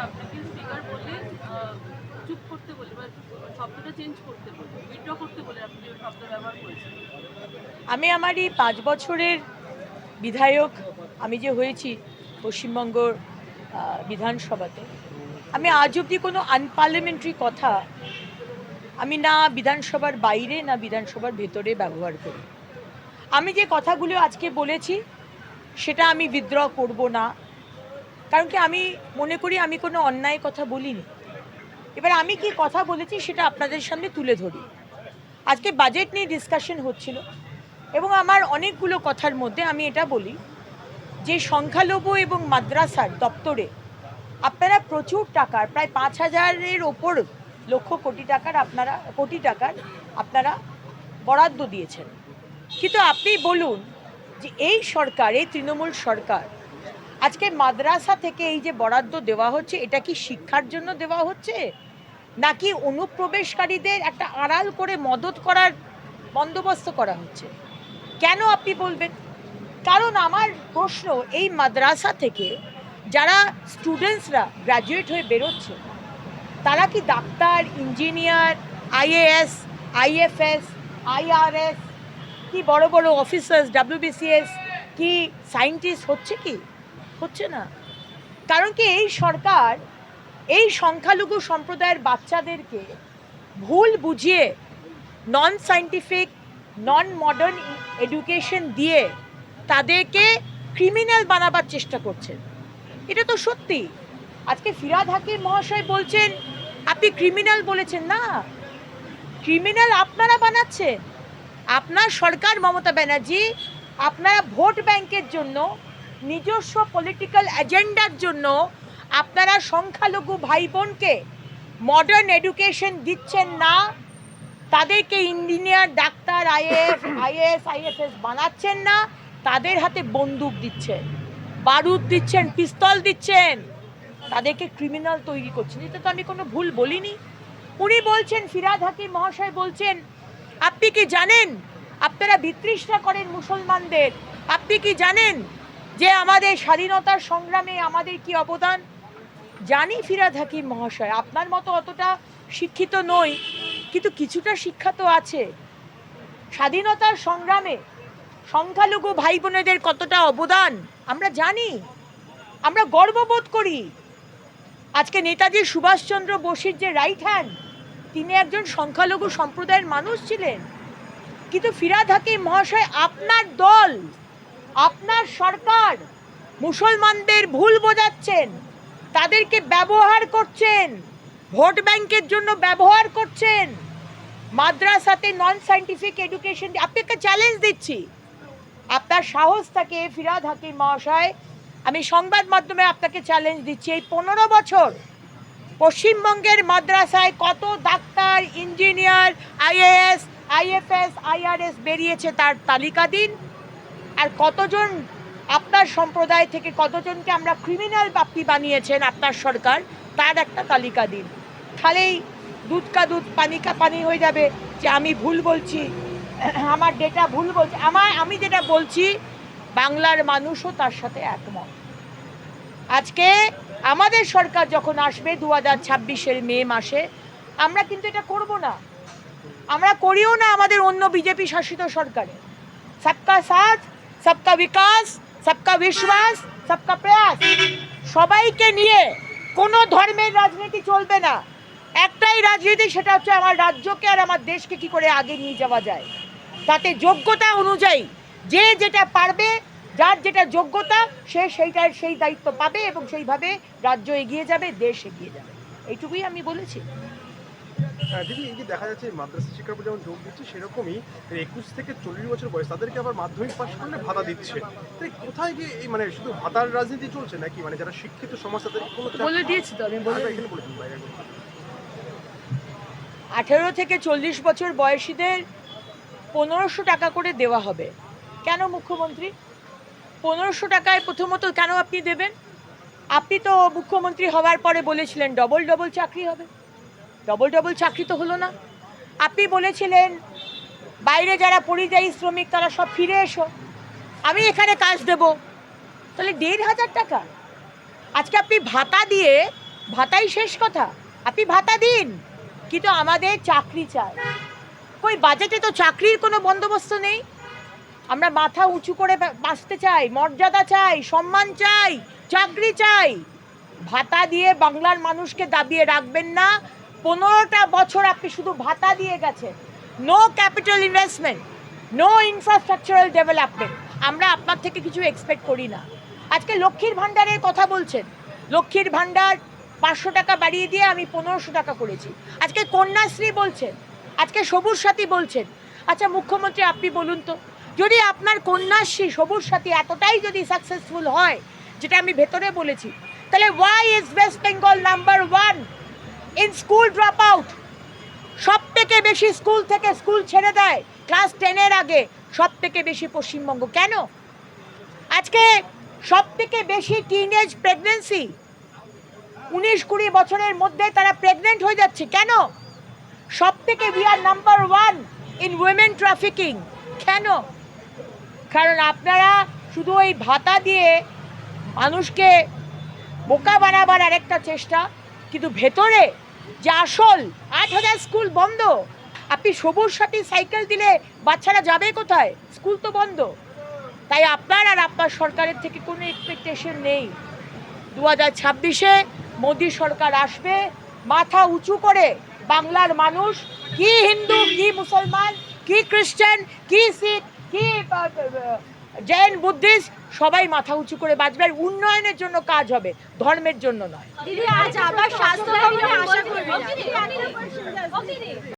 আপনাকে স্পিকার বলে চুপ করতে বলে বা শব্দটা চেঞ্জ করতে বলে উইথড্র করতে বলে আপনি যে শব্দ ব্যবহার করেছেন। আমি আমার এই 5 বছরের বিধায়ক আমি যে হয়েছি পশ্চিমবঙ্গর বিধানসভাতে, আমি আজ অবধি কোনো আনপার্লামেন্টারি কথা আমি না বিধানসভার বাইরে না বিধানসভার ভেতরে ব্যবহার করি। আমি যে কথাগুলো আজকে বলেছি সেটা আমি উইথড্র করব না, কারণ কি আমি মনে করি আমি কোনো অন্যায় কথা বলিনি। এবার আমি কি কথা বলেছি সেটা আপনাদের সামনে তুলে ধরি। আজকে বাজেট নিয়ে ডিসকাশন হচ্ছিল এবং আমার অনেকগুলো কথার মধ্যে আমি এটা বলি যে সংখ্যালঘু এবং মাদ্রাসার দপ্তরে আপনারা প্রচুর টাকার প্রায় 5,000-এর ওপর লক্ষ কোটি টাকার আপনারা বরাদ্দ দিয়েছেন। কিন্তু আপনি বলুন যে এই সরকার, এই তৃণমূল সরকার আজকে মাদ্রাসা থেকে এই যে বরাদ্দ দেওয়া হচ্ছে এটা কি শিক্ষার জন্য দেওয়া হচ্ছে নাকি অনুপ্রবেশকারীদের একটা আড়াল করে মদত করার বন্দোবস্ত করা হচ্ছে? কেন আপনি বলবেন? কারণ আমার প্রশ্ন, এই মাদ্রাসা থেকে যারা স্টুডেন্টসরা গ্র্যাজুয়েট হয়ে বেরোচ্ছে তারা কি doctor, engineer, IAS, IFS, IRS কি বড় বড় অফিসার্স, ডব্লিউবিসিএস কি সায়েন্টিস্ট হচ্ছে? কি হচ্ছে না। কারণ কি এই সরকার এই সংখ্যালঘু সম্প্রদায়ের বাচ্চাদেরকে ভুল বুঝিয়ে নন সায়েন্টিফিক, নন মডার্ন এডুকেশন দিয়ে তাদেরকে ক্রিমিনাল বানাবার চেষ্টা করছেন। এটা তো সত্যি। আজকে ফিরহাদ হাকিম মহাশয় বলছেন আপনি ক্রিমিনাল বলেছেন। না, ক্রিমিনাল আপনারা বানাচ্ছেন। আপনার সরকার মমতা ব্যানার্জি, আপনারা ভোট ব্যাংকের জন্য, নিজস্ব পলিটিক্যাল এজেন্ডার জন্য আপনারা সংখ্যালঘু ভাই বোনকে মডার্ন এডুকেশন দিচ্ছেন না, তাদেরকে ইঞ্জিনিয়ার, ডাক্তার, আইএএস, আইএফএস বানাচ্ছেন না, তাদের হাতে বন্দুক দিচ্ছেন, বারুদ দিচ্ছেন, পিস্তল দিচ্ছেন, তাদেরকে ক্রিমিনাল তৈরি করছেন। এটা তো আমি কোনো ভুল বলিনি। উনি বলছেন, ফিরহাদ হাকিম মহাশয় বলছেন আপনি কি জানেন আপনারা বিতৃষ্ণা করেন মুসলমানদের? আপনি কি জানেন যে আমাদের স্বাধীনতার সংগ্রামে আমাদের কি অবদান? জানি ফিরহাদ হাকিম মহাশয়, আপনার মতো অতটা শিক্ষিত নই, কিন্তু কিছুটা শিক্ষা তো আছে। স্বাধীনতার সংগ্রামে সংখ্যালঘু ভাই বোনেদের কতটা অবদান আমরা জানি, আমরা গর্ববোধ করি। আজকে নেতাজি সুভাষচন্দ্র বোসের যে রাইট হ্যান্ড, তিনি একজন সংখ্যালঘু সম্প্রদায়ের মানুষ ছিলেন। কিন্তু ফিরহাদ হাকিম মহাশয়, আপনার দল, আপনার সরকার মুসলমানদের ভুল বোঝাচ্ছেন, তাদেরকে ব্যবহার করছেন, ভোট ব্যাংকের জন্য ব্যবহার করছেন, মাদ্রাসাতে নন সায়েন্টিফিক এডুকেশন। আপনাকে চ্যালেঞ্জ দিচ্ছি, আপনার সাহস থাকে ফিরহাদ হাকিম মহাশয়, আমি সংবাদ মাধ্যমে আপনাকে চ্যালেঞ্জ দিচ্ছি, এই 15 বছর পশ্চিমবঙ্গের মাদ্রাসায় কত doctor, engineer, IAS, IFS, IRS বেরিয়েছে তার তালিকা দিন। আর কতজন আপনার সম্প্রদায় থেকে কতজনকে আমরা ক্রিমিনাল বাপ্পি বানিয়েছেন আপনার সরকার, তার একটা তালিকা দিন। তাহলেই দুধ কা দুধ পানি কা পানি হয়ে যাবে যে আমি ভুল বলছি, আমার ডেটা ভুল বলছি। আমি যেটা বলছি বাংলার মানুষও তার সাথে একমত। আজকে আমাদের সরকার যখন আসবে 2026-এর মে মাসে, আমরা কিন্তু এটা করব না, আমরা করিও না আমাদের অন্য বিজেপি শাসিত সরকারে। সবকা সাথ, সবকা বিকাশ, সবকা বিশ্বাস, সবকা প্রয়াস, সবাইকে নিয়ে কোনো ধর্মের রাজনীতি চলবে না। একটাই রাজনীতি, সেটা হচ্ছে আমার রাজ্যকে আর আমার দেশকে কি করে আগে নিয়ে যাওয়া যায়, তাতে যোগ্যতা অনুযায়ী যে যেটা পারবে, যার যেটা যোগ্যতা সেই দায়িত্ব পাবে এবং সেইভাবে রাজ্য এগিয়ে যাবে, দেশ এগিয়ে যাবে। এইটুকুই আমি বলেছি। দিদি, এই যে দেখা যাচ্ছে মাদ্রাসা শিক্ষার উপর যেমন যোগ দিচ্ছে, সেরকমই 21 থেকে 40 বছর বয়স তাদেরকে আবার মাধ্যমিক পাশ করলে ভাতা দিচ্ছে। তাই কোথায় গিয়ে এই মানে শুধু ভাতার রাজনীতি চলছে নাকি? মানে যারা শিক্ষিত সমাজ তাদেরকে কোনো বলে দিয়েছি তো, আমি বলে এখানে বলেছেন বাইরে 18 থেকে 40 বছর বয়সীদের 1500 টাকা করে দেওয়া হবে। কেন মুখ্যমন্ত্রী 1500 টাকায় প্রথমত কেন আপনি দেবেন? আপনি তো মুখ্যমন্ত্রী হওয়ার পরে বলেছিলেন ডবল ডবল চাকরি হবে। ডবল ডবল চাকরি তো হলো না। আপনি বলেছিলেন বাইরে যারা পরিযায়ী শ্রমিক তারা সব ফিরে এসো, আমি এখানে কাজ দেব। তাহলে 1500 টাকা আজকে আপনি ভাতা দিয়ে ভাতাই শেষ কথা, আপনি ভাতা দিন, কিন্তু আমাদের চাকরি চাই। কই বাজেটে তো চাকরির কোনো বন্দোবস্ত নেই। আমরা মাথা উঁচু করে বাঁচতে চাই, মর্যাদা চাই, সম্মান চাই, চাকরি চাই। ভাতা দিয়ে বাংলার মানুষকে দাবিয়ে রাখবেন না। 15টা বছর আপনি শুধু ভাতা দিয়ে গেছেন, no capital investment, no infrastructural development. আমরা আপনার থেকে কিছু এক্সপেক্ট করি না। আজকে লক্ষ্মীর ভাণ্ডারের কথা বলছেন, লক্ষ্মীর ভাণ্ডার 500 টাকা বাড়িয়ে দিয়ে আমি 1500 টাকা করেছি। আজকে কন্যাশ্রী বলছেন, আজকে সবুজ সাথী বলছেন। আচ্ছা মুখ্যমন্ত্রী, আপনি বলুন তো, যদি আপনার কন্যাশ্রী সবুজ সাথী এতটাই যদি সাকসেসফুল হয়, যেটা আমি ভেতরে বলেছি, তাহলে why is West Bengal number 1 in school drop out? সব থেকে বেশি স্কুল থেকে স্কুল ছেড়ে দেয় ক্লাস 10-এর আগে, সব থেকে বেশি পশ্চিমবঙ্গ। কেন? আজকে সব থেকে বেশি টিনেজ প্রেগনেন্সি 19-20 বছরের মধ্যে তারা প্রেগনেন্ট হয়ে যাচ্ছে। কেন? সব থেকে we are number 1 in women trafficking. কেন? কারণ আপনারা শুধু ওই ভাতা দিয়ে মানুষকে বোকা বানাবার আরেকটা চেষ্টা, কিন্তু ভেতরে যে আসল 8,000 স্কুল বন্ধ। আপনি সবুজ সাথী সাইকেল দিলে বাচ্চারা যাবে কোথায়? স্কুল তো বন্ধ। তাই আপনার আর আপনার সরকারের থেকে কোনো এক্সপেকটেশন নেই। 2026-এ মোদী সরকার আসবে মাথা উঁচু করে। বাংলার মানুষ, কি হিন্দু, কি মুসলমান, কি খ্রিস্টান, কি শিখ, কি জৈন, বুদ্ধিস্ট, সবাই মাথা উঁচু করে বাঁচবে। আর উন্নয়নের জন্য কাজ হবে, ধর্মের জন্য নয়। দিদি আজ আবার স্বাস্থ্য ভবনে আশা করবেন।